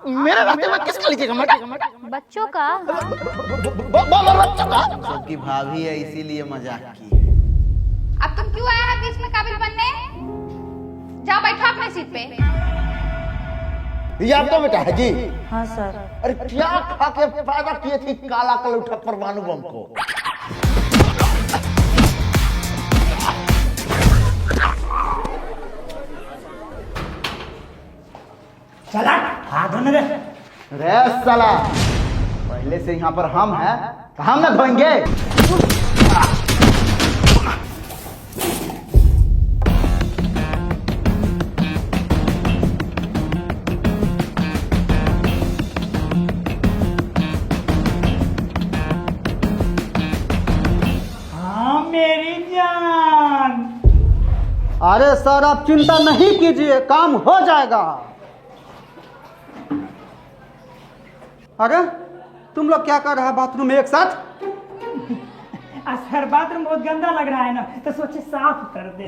मेरे रास्ते में किसका लीजिएगा? बच्चों का। बच्चों का? सबकी भाभी है इसीलिए मजाक की। अब तुम क्यों आया है बीच में काबिल बनने? जाओ बैठो अपने सीट पे। ये आपका बेटा है जी? हाँ सर। अरे क्या खा के पैदा किए थे काला कलौठा परमाणु बम को? चला हाथ धोने दे। रे साला, पहले से यहाँ पर हम हैं, हम ना धोएंगे। हाँ मेरी जान। अरे सर आप चिंता नहीं कीजिए, काम हो जाएगा। अरे तुम लोग क्या कर रहे हैं बाथरूम में एक साथ? सर बाथरूम बहुत गंदा लग रहा है ना, तो सोचे साफ कर दे।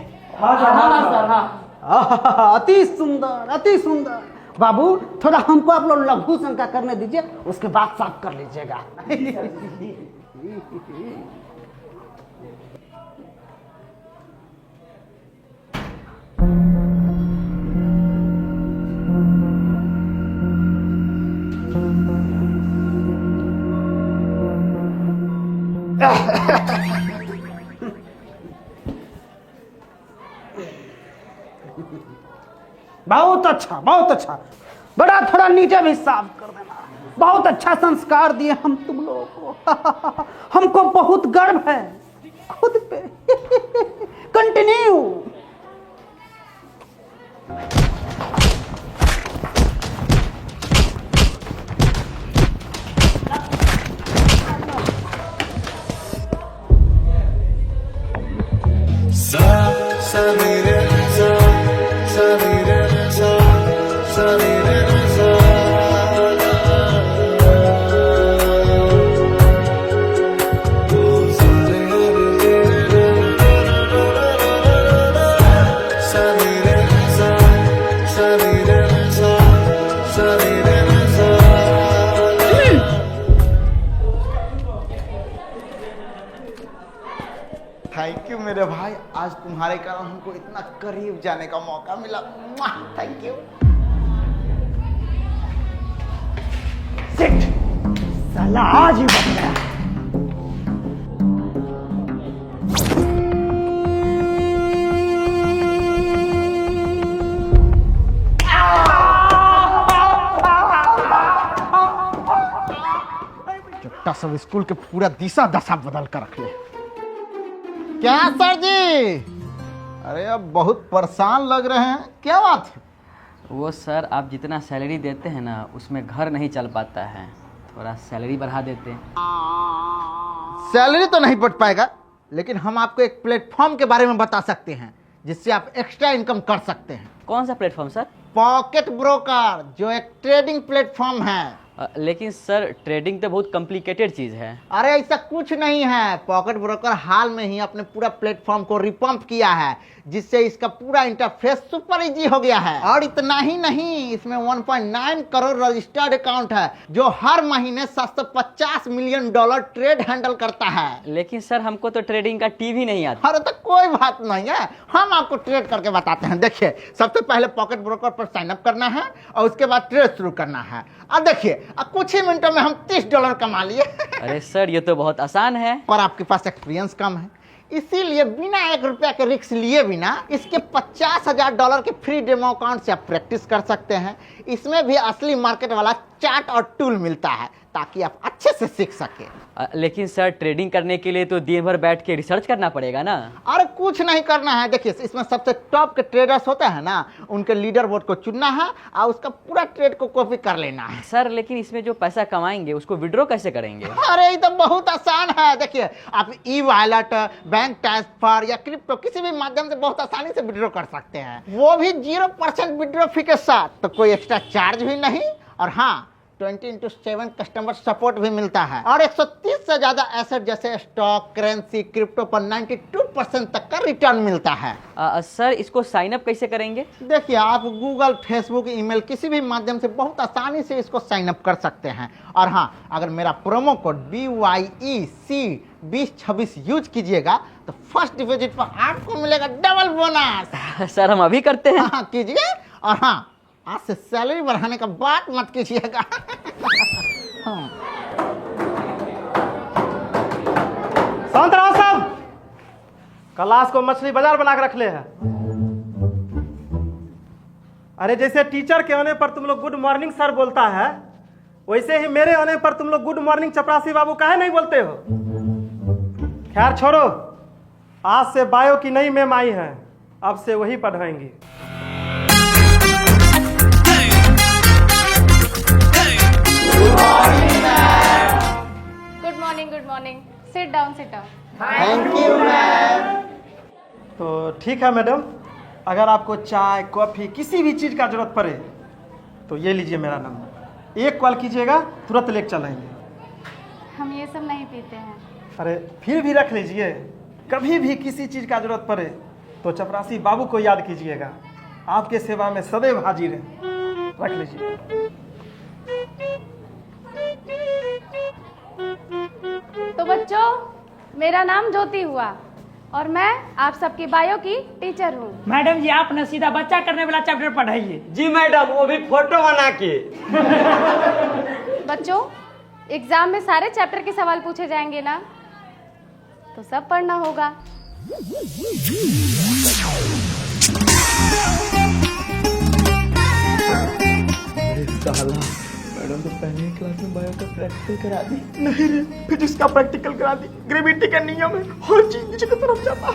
अति सुंदर, अति सुंदर। बाबू थोड़ा हमको आप लोग लघु शंका करने दीजिए, उसके बाद साफ कर लीजिएगा। बहुत अच्छा, बहुत अच्छा। बड़ा थोड़ा नीचे भी साफ कर देना। बहुत अच्छा संस्कार दिए हम तुम लोगों को। हमको बहुत गर्व है खुद पे। कंटिन्यू। थैंक यू मेरे भाई, आज तुम्हारे कारण हमको इतना करीब जाने का मौका मिला। Thank you. साला आज ही बच गया। चट्टा सब स्कूल के पूरा दिशा दशा बदल कर रख ले। क्या सर जी? अरे अब बहुत परेशान लग रहे हैं, क्या बात है? वो सर आप जितना सैलरी देते हैं ना उसमें घर नहीं चल पाता है, थोड़ा सैलरी बढ़ा देते हैं। सैलरी तो नहीं बढ़ पाएगा, लेकिन हम आपको एक प्लेटफॉर्म के बारे में बता सकते हैं जिससे आप एक्स्ट्रा इनकम कर सकते हैं। कौन सा प्लेटफॉर्म सर? पॉकेट ब्रोकर, जो एक ट्रेडिंग प्लेटफॉर्म है। लेकिन सर ट्रेडिंग तो बहुत कॉम्प्लिकेटेड चीज़ है। अरे ऐसा कुछ नहीं है। पॉकेट ब्रोकर हाल में ही अपने पूरा प्लेटफॉर्म को रिपम्प किया है, जिससे इसका पूरा इंटरफेस सुपर इजी हो गया है। और इतना ही नहीं, इसमें 1.9 करोड़ रजिस्टर्ड अकाउंट है, जो हर महीने 750 मिलियन डॉलर ट्रेड हैंडल करता है। लेकिन सर हमको तो ट्रेडिंग का टीवी नहीं आता। अरे तो कोई बात नहीं है, हम आपको ट्रेड करके बताते हैं। देखिए, सबसे पहले पॉकेट ब्रोकर पर साइन अप करना है और उसके बाद ट्रेड शुरू करना है। अब देखिए, अब कुछ ही मिनटों में हम $30 कमा लिए। अरे सर ये तो बहुत आसान है। पर आपके पास एक्सपीरियंस कम है, इसीलिए बिना $1 के रिस्क लिए बिना इसके $50,000 के फ्री डेमो अकाउंट से आप प्रैक्टिस कर सकते हैं। इसमें भी असली मार्केट वाला चार्ट और टूल मिलता है, ताकि आप अच्छे से सीख सके। लेकिन सर ट्रेडिंग करने के लिए तो दिन भर बैठ के रिसर्च करना पड़ेगा ना। अरे कुछ नहीं करना है। देखिए, इसमें सबसे टॉप के ट्रेडर्स होते हैं ना, उनके लीडर बोर्ड को चुनना है और उसका पूरा ट्रेड को कॉपी कर लेना है। सर लेकिन इसमें जो पैसा कमाएंगे उसको विड्रॉ कैसे करेंगे? अरे ये तो बहुत आसान है। देखिए, आप ई वॉलेट, बैंक ट्रांसफर या क्रिप्टो किसी भी माध्यम से बहुत आसानी से विड्रॉ कर सकते हैं, वो भी 0% विड्रॉ फी के साथ। तो कोई एक्स्ट्रा चार्ज भी नहीं। और हाँ, 20x7 कस्टमर सपोर्ट भी मिलता है और 130 से ज्यादा एसेट जैसे स्टॉक, करेंसी, क्रिप्टो पर 92% तक का रिटर्न मिलता है। सर इसको साइन अप कैसे करेंगे? देखिए, आप गूगल, फेसबुक, ईमेल किसी भी माध्यम से बहुत आसानी से इसको साइन अप कर सकते हैं। और हाँ, अगर मेरा प्रोमो कोड BYEC2026 यूज कीजिएगा तो फर्स्ट डिपॉजिट पर आपको मिलेगा डबल बोनस। सर हम अभी करते हैं। हाँ कीजिए। और हाँ, आज से सैलरी बढ़ाने का बात मत कीजिएगा। हाँ। शांत रहो सब। क्लास को मछली बाजार बना के रख ले है। अरे जैसे टीचर के आने पर तुम लोग गुड मॉर्निंग सर बोलता है, वैसे ही मेरे आने पर तुम लोग गुड मॉर्निंग चपरासी बाबू काहे नहीं बोलते हो? खैर छोड़ो, आज से बायो की नई मैम आई है, अब से वही पढ़ाएंगी। Good morning. Sit down. Thank you ma'am. तो ठीक है मैडम, अगर आपको चाय, कॉफ़ी, किसी भी चीज़ का जरूरत पड़े तो ये लीजिए मेरा नंबर, एक कॉल कीजिएगा, तुरंत लेकर चलेंगे। हम ये सब नहीं पीते हैं। अरे फिर भी रख लीजिए, कभी भी किसी चीज़ का जरूरत पड़े तो चपरासी बाबू को याद कीजिएगा, आपके सेवा में सदैव हाजिर है। रख लीजिए। तो बच्चों, मेरा नाम ज्योति हुआ और मैं आप सबकी बायो की टीचर हूँ। मैडम जी, आप न सीधा बच्चा करने वाला चैप्टर पढ़ाइए। जी मैडम, वो भी फोटो बना के। बच्चों, एग्जाम में सारे चैप्टर के सवाल पूछे जाएंगे ना, तो सब पढ़ना होगा। मैडम तो पहले ही क्लास में बायो का प्रैक्टिकल करा दी। नहीं रे, फिजिक्स का प्रैक्टिकल करा दी। ग्रेविटी का नियम है, हर चीज नीचे की तरफ जाता है।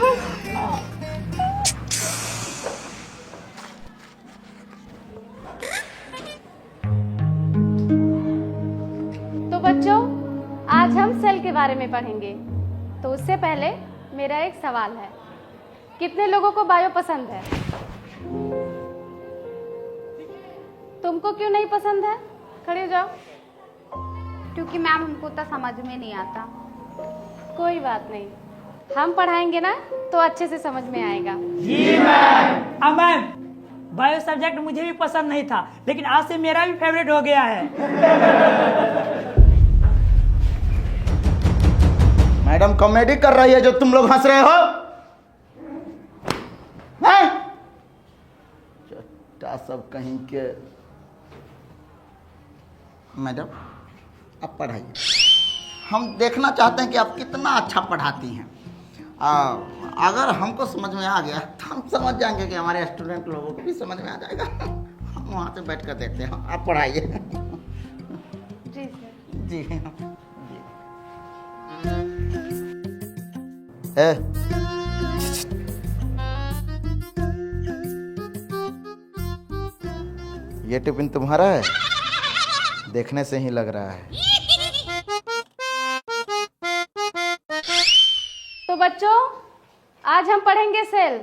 तो बच्चों, आज हम सेल के बारे में पढ़ेंगे। तो उससे पहले मेरा एक सवाल है, कितने लोगों को बायो पसंद है? तुमको क्यों नहीं पसंद है? खड़े हो जाओ। क्योंकि मैम हमको तो समझ में नहीं आता। कोई बात नहीं, हम पढ़ाएंगे ना तो अच्छे से समझ में आएगा। जी मैम। हाँ मैम, बायो सब्जेक्ट मुझे भी पसंद नहीं था, लेकिन आज से मेरा भी फेवरेट हो गया है। मैडम कॉमेडी कर रही है जो तुम लोग हंस रहे हो? चट्टा सब कहीं के। मैडम आप पढ़ाइए, हम देखना चाहते हैं कि आप कितना अच्छा पढ़ाती हैं। अगर हमको समझ में आ गया तो हम समझ जाएंगे कि हमारे स्टूडेंट लोगों को भी समझ में आ जाएगा। हम वहाँ से बैठ कर देखते हैं। आप पढ़ाइए। जी सर। जी जी। ये टिफिन तुम्हारा है? देखने से ही लग रहा है। तो बच्चों, आज हम पढ़ेंगे सेल,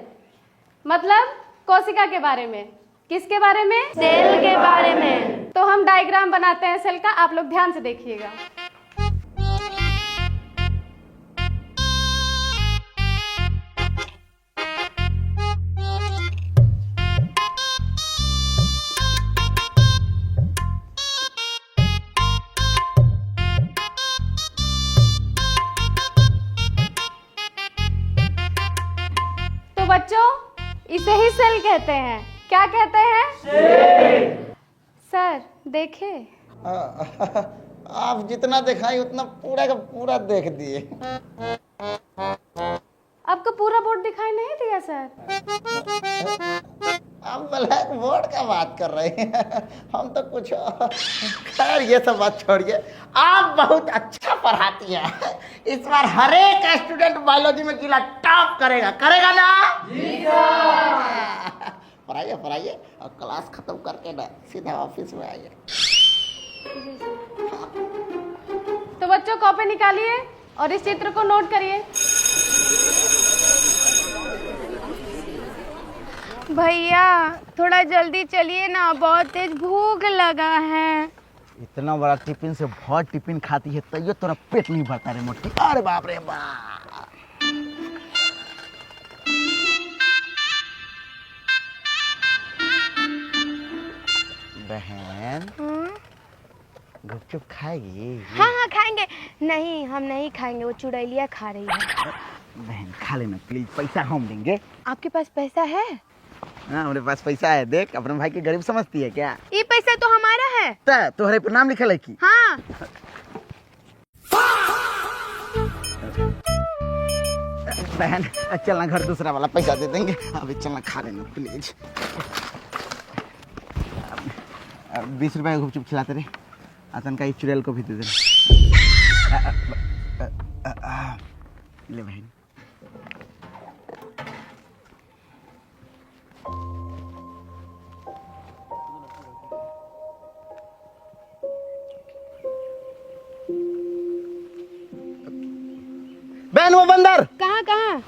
मतलब कोशिका के बारे में। किसके बारे में? सेल के बारे में। तो हम डायग्राम बनाते हैं सेल का, आप लोग ध्यान से देखिएगा। बच्चों, इसे ही सेल कहते हैं। क्या कहते हैं? सेल। सर देखे, आप जितना दिखाई उतना पूरा का पूरा देख दिए। आपको पूरा बोर्ड दिखाई नहीं दिया सर? आप ब्लैक बोर्ड का बात कर रहे हैं, हम तो कुछ। खैर ये सब बात छोड़िए, आप बहुत अच्छा पढ़ाती हैं। इस बार हर एक स्टूडेंट बायोलॉजी में जिला टॉप करेगा ना? जी सर। पढ़ाइए और क्लास खत्म करके ना सीधा ऑफिस में आइए। तो बच्चों कॉपी निकालिए और इस चित्र को नोट करिए। भैया थोड़ा जल्दी चलिए ना, बहुत तेज भूख लगा है। इतना बड़ा टिफिन से बहुत टिफिन खाती है तैयो तोरा पेट नहीं भरता रे मोटी। अरे बाप रे बाप। बहन गुपचुप खाएगी? हाँ हाँ खाएंगे। नहीं हम नहीं खाएंगे, वो चुड़ैलिया खा रही है। बहन खा लेना प्लीज, पैसा हम देंगे। आपके पास पैसा है? हाँ हमारे पास पैसा है। देख अपने भाई के गरीब समझती है क्या? ये पैसा तो हमारा है। तुम्हारे पर नाम लिखल है की? हाँ। बहन चलना घर दूसरा वाला पैसा दे देंगे। अभी चलना खा लेना प्लीज। 20 रुपए का गुपचुप खिलाते रहे। आतन का चुड़ैल को भी दे देना। ले बहन। बहन वो बंदर कहाँ कहाँ?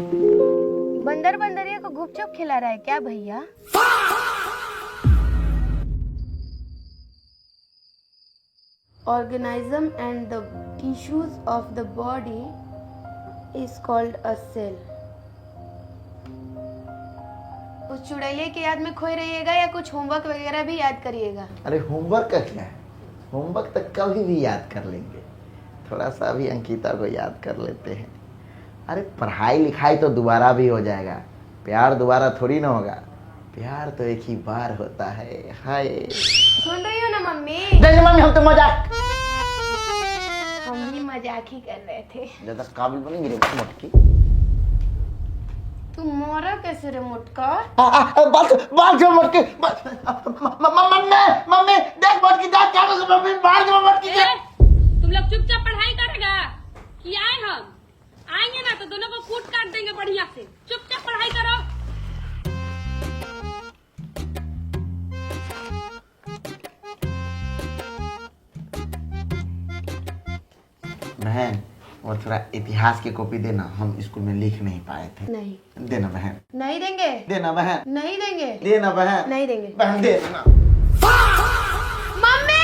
बंदर बंदरिया को गुपचुप खिला रहा है क्या भैया? Organism and the tissues of the body is called a cell. उस चुड़ैलिया की याद में खोए रहिएगा या कुछ होमवर्क वगैरह भी याद करिएगा? अरे होमवर्क का क्या है? होमवर्क तक कभी भी याद कर लेंगे। थोड़ा सा भी अंकिता को याद कर लेते हैं। अरे पढ़ाई लिखाई तो दोबारा भी हो जाएगा, प्यार दोबारा थोड़ी ना होगा। प्यार तो एक ही बार होता है। हाय सुन रही हो ना मम्मी? नहीं मम्मी हम तो मजाक। हम भी मजाक ही कर रहे थे। ज्यादा काबिल बनेंगे रे मोटकी। तू मोरा कैसे रे मोटका? बाल जो मोटकी। मम्मी देख मोटकी दांत क्या कर मम्मी बाल जो मोटकी। तुम लोग चुपचाप पढ़ाई करेगा कि आए हम आएंगे ना तो दोनों को कूट काट देंगे बढ़िया से। चुपचाप पढ़ाई करो। बहन वो थोड़ा इतिहास की कॉपी देना, हम स्कूल में लिख नहीं पाए थे। नहीं देना बहन। नहीं देंगे। देना बहन। नहीं देंगे। देना बहन। नहीं देंगे। बहन दे देना। मम्मी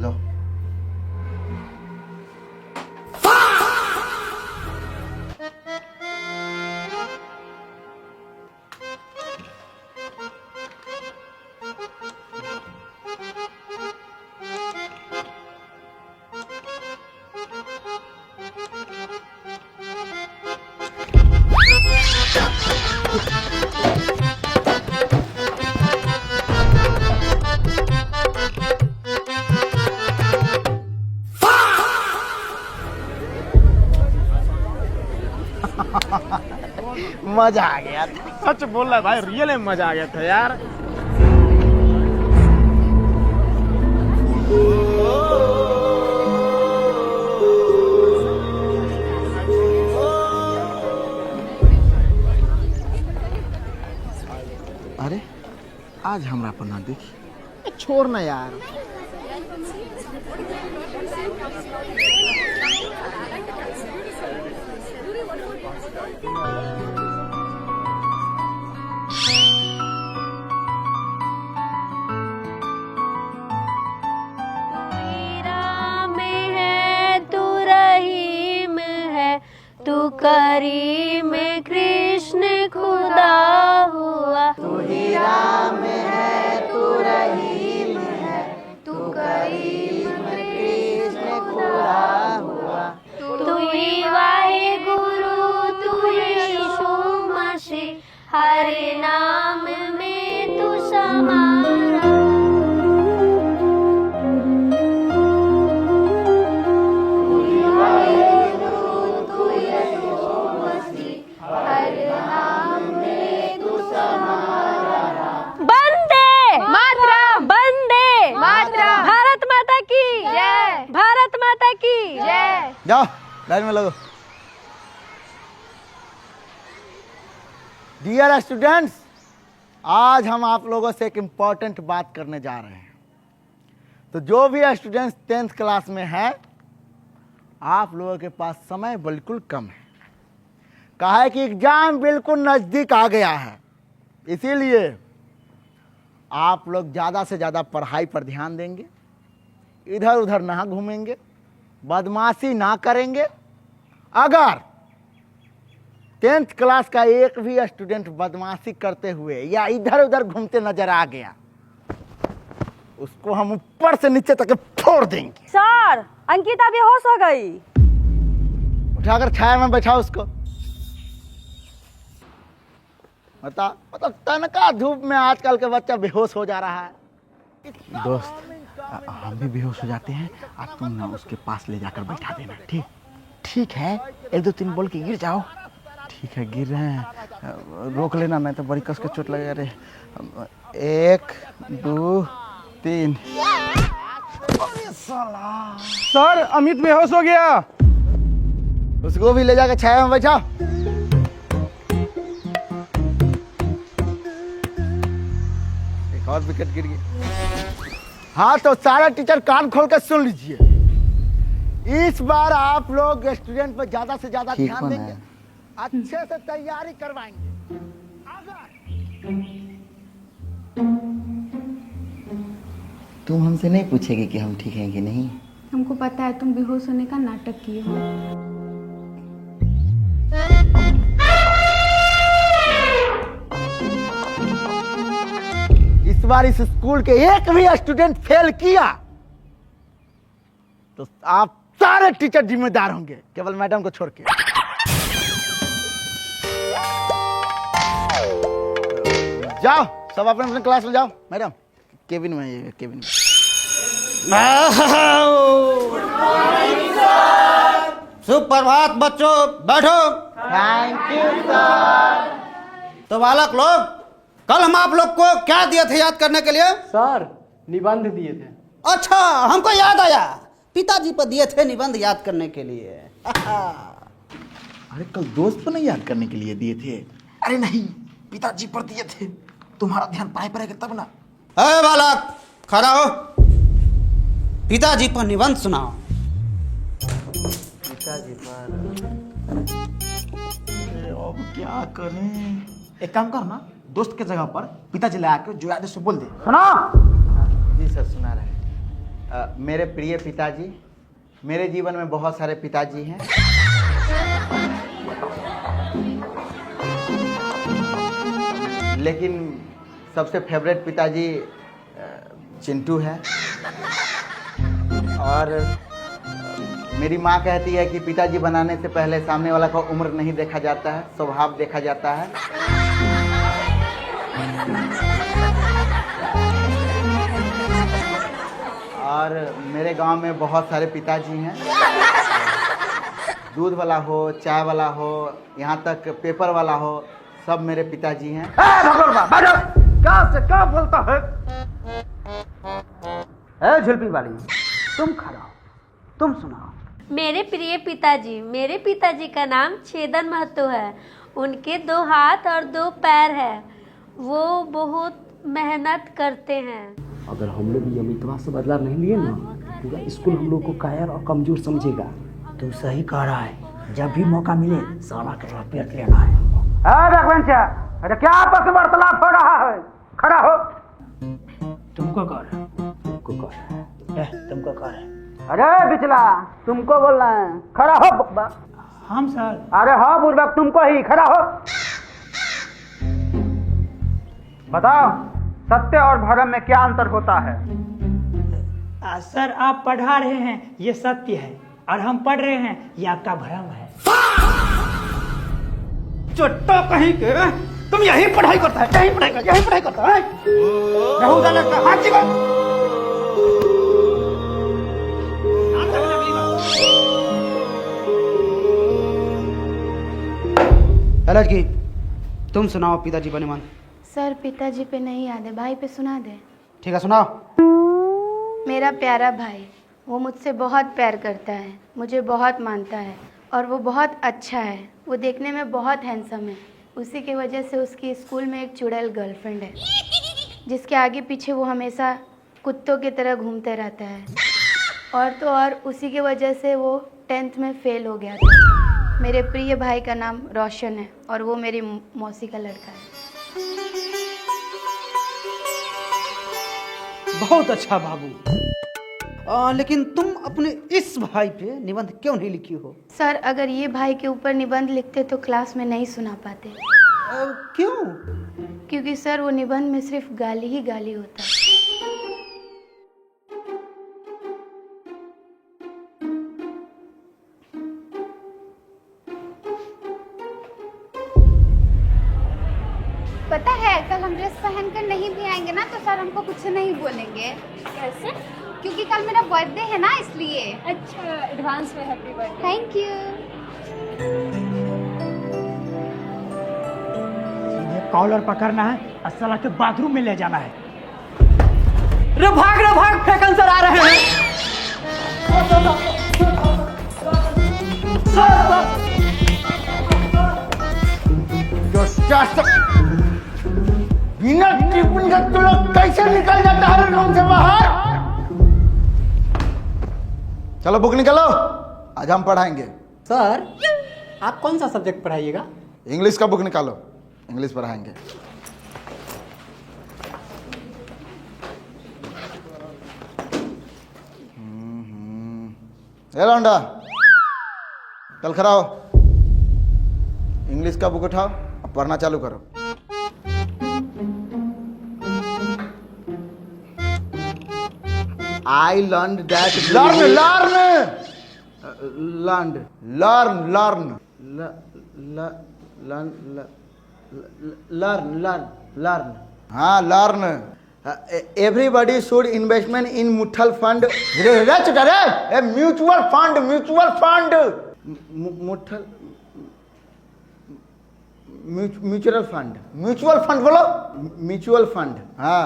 लो मजा आ गया। सच बोल रहा है भाई, रियल में मजा आ गया था यार। अरे आज हमरा पर ना देखी, छोड़ ना यार। तू करीम कृष्ण खुदा हुआ। तू ही राम है तू रहीम है, तू करीम कृष्ण खुदा हुआ। तू ही वाहे गुरु तू यीशु मसीह, हर नाम में तू समारा। जाओ लाइन में लगो। डियर स्टूडेंट्स, आज हम आप लोगों से एक इम्पॉर्टेंट बात करने जा रहे हैं। तो जो भी स्टूडेंट्स 10th क्लास में हैं, आप लोगों के पास समय बिल्कुल कम है। कहा है कि एग्जाम बिल्कुल नज़दीक आ गया है, इसीलिए आप लोग ज़्यादा से ज़्यादा पढ़ाई पर ध्यान देंगे, इधर उधर ना घूमेंगे, बदमाशी ना करेंगे। अगर 10th क्लास का एक भी स्टूडेंट बदमाशी करते हुए या इधर उधर घूमते नजर आ गया, उसको हम ऊपर से नीचे तक फोड़ देंगे। सर, अंकिता बेहोश हो गई। उठाकर छाया में बैठाओ उसको। बता मतलब तनका धूप में आजकल के बच्चा बेहोश हो जा रहा है। दोस्त, हम भी बेहोश हो जाते हैं, अब तुम ना उसके पास ले जाकर बैठा देना। ठीक ठीक है, 1 2 3 बोल के गिर जाओ। ठीक है, गिर रहे हैं, रोक लेना, नहीं तो बड़ी कस के चोट लगेगा रे। 1 2 3। सर, अमित बेहोश हो गया। उसको भी ले जाकर छाया में बैठाओ। एक और विकेट गिर गया। हाँ, तो सारा टीचर कान खोल कर सुन लीजिए। इस बार आप लोग स्टूडेंट पर ज्यादा से ज्यादा ध्यान देंगे, अच्छे से तैयारी करवाएंगे। तुम हमसे नहीं पूछेगी कि हम ठीक हैं कि नहीं? हमको पता है तुम बेहोश होने का नाटक किए हो। इस बार इस स्कूल के एक भी स्टूडेंट फेल किया तो आप सारे टीचर जिम्मेदार होंगे, केवल मैडम को छोड़ के। जाओ सब अपने अपने क्लास में जाओ। मैडम केबिन में, ये केबिन में। सुप्रभात बच्चों, बैठो। Thank you sir. तो बालक लोग, कल हम आप लोग को क्या दिए थे याद करने के लिए? सर, निबंध दिए थे। अच्छा, हमको याद आया, पिताजी पर दिए थे निबंध याद करने के लिए। अरे कल दोस्त को नहीं याद करने के लिए दिए थे? अरे नहीं, पिताजी पर दिए थे। तुम्हारा ध्यान पढ़ाई पर है तब ना। अरे बालक, खड़ा हो, पिताजी पर निबंध सुनाओ। पिताजी पर अब क्या करें? एक काम कर ना, दोस्त के जगह पर पिताजी ला के जो याद है सो बोल दे। सुना। जी सर, सुना रहे। मेरे प्रिय पिताजी, मेरे जीवन में बहुत सारे पिताजी हैं। लेकिन सबसे फेवरेट पिताजी चिंटू है। और मेरी माँ कहती है कि पिताजी बनाने से पहले सामने वाला का उम्र नहीं देखा जाता है, स्वभाव देखा जाता है। और मेरे गांव में बहुत सारे पिताजी हैं, दूध वाला हो, चाय वाला हो, यहाँ तक पेपर वाला हो, सब मेरे पिताजी हैं। क्या से क्या बोलता है? झुलपी वाली, तुम खड़ा हो, तुम सुनाओ। मेरे प्रिय पिताजी, मेरे पिताजी का नाम छेदन महतो है। उनके 2 हाथ और 2 पैर है। वो बहुत मेहनत करते हैं। अगर हम लोग ये अमितवा से बदला नहीं लिए ना, पूरा स्कूल हम लोग को कायर और कमजोर समझेगा। तू सही कह रहा है, जब भी मौका मिले सारा का पेट लेना है। अरे क्या आपस में वार्तालाप हो रहा है? खड़ा हो। तुमको कह रहा है, तुमको कह रहा है, तुमको कह रहा है। अरे बिचला, तुमको बोलना है, खड़ा हो बकबा। हम सर। अरे हाँ बुर्बक, तुमको ही, खड़ा हो। बताओ, सत्य और भ्रम में क्या अंतर होता है? सर, आप पढ़ा रहे हैं ये सत्य है, और हम पढ़ रहे हैं ये आपका भ्रम है। चट्टा कहीं के, तुम यही पढ़ाई करता है, यही पढ़ाई करता है। हाथ चिको। लड़की, तुम सुनाओ पिताजी पर निबंध। सर, पिताजी पे नहीं याद है, भाई पे सुना दे। ठीक है, सुनाओ। मेरा प्यारा भाई, वो मुझसे बहुत प्यार करता है, मुझे बहुत मानता है और वो बहुत अच्छा है। वो देखने में बहुत हैंडसम है। उसी की वजह से उसकी स्कूल में एक चुड़ैल गर्लफ्रेंड है, जिसके आगे पीछे वो हमेशा कुत्तों की तरह घूमते रहता है। और तो और उसी की वजह से वो 10th में फेल हो गया था। मेरे प्रिय भाई का नाम रोशन है और वो मेरी मौसी का लड़का है। बहुत अच्छा बाबू। लेकिन तुम अपने इस भाई पे निबंध क्यों नहीं लिखी हो? सर, अगर ये भाई के ऊपर निबंध लिखते तो क्लास में नहीं सुना पाते। क्यों? क्योंकि सर वो निबंध में सिर्फ गाली ही गाली होता है। पता है कल हम ड्रेस पहनकर नहीं भी आएंगे ना तो सर हमको कुछ नहीं बोलेंगे। कैसे? क्योंकि कल मेरा बर्थडे है ना इसलिए। अच्छा, एडवांस में हैप्पी बर्थडे। Thank you. सीधे कॉलर पकड़ना है और साला के बाथरूम में ले जाना है। रे भाग फैकन सर आ रहे हैं। बिना टिफिन का तू लोग कैसे निकल जाता है रूम से बाहर? चलो बुक निकालो, आज हम पढ़ाएंगे। सर, आप कौन सा सब्जेक्ट पढ़ाइएगा? इंग्लिश का बुक निकालो, इंग्लिश पढ़ाएंगे। ए लौंडा, कल खड़ा हो, इंग्लिश का बुक उठाओ, अब पढ़ना चालू करो। I learned that. Learn. हाँ, learn. Everybody should investment in mutual fund. Mutual fund. Mutual fund बोलो. Mutual fund. हाँ.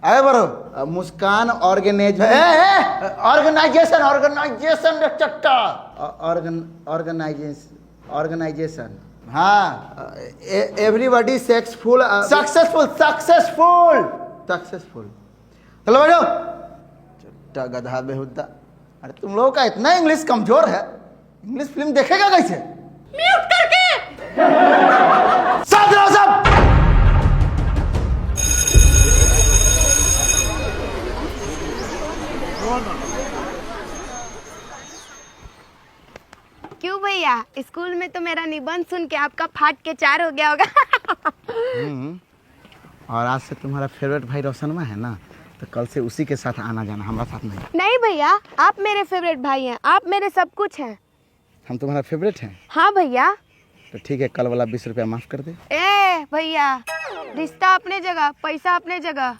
आए बरो। मुस्कान ऑर्गेनाइजेशन चट्टा ऑर्गेनाइजेशन। हाँ, एवरीबॉडी सक्सेसफुल। चलो बैठो। चट्टा गधा बेहुदा। अरे तुम लोगों का इतना इंग्लिश कमजोर है, इंग्लिश फिल्म देखेगा कैसे? म्यूट करके। साथ रहो सब। क्यों भैया, स्कूल में तो मेरा निबंध सुन के आपका फाट के 4 हो गया होगा। और आज से तुम्हारा फेवरेट भाई रोशनमा है ना, तो कल से उसी के साथ आना जाना, हमारा साथ नहीं। नहीं भैया, आप मेरे फेवरेट भाई हैं, आप मेरे सब कुछ हैं। हम तुम्हारा फेवरेट हैं? हाँ भैया। तो ठीक है, कल वाला 20 रुपया माफ कर दे। ए भैया, रिश्ता अपने जगह, पैसा अपने जगह।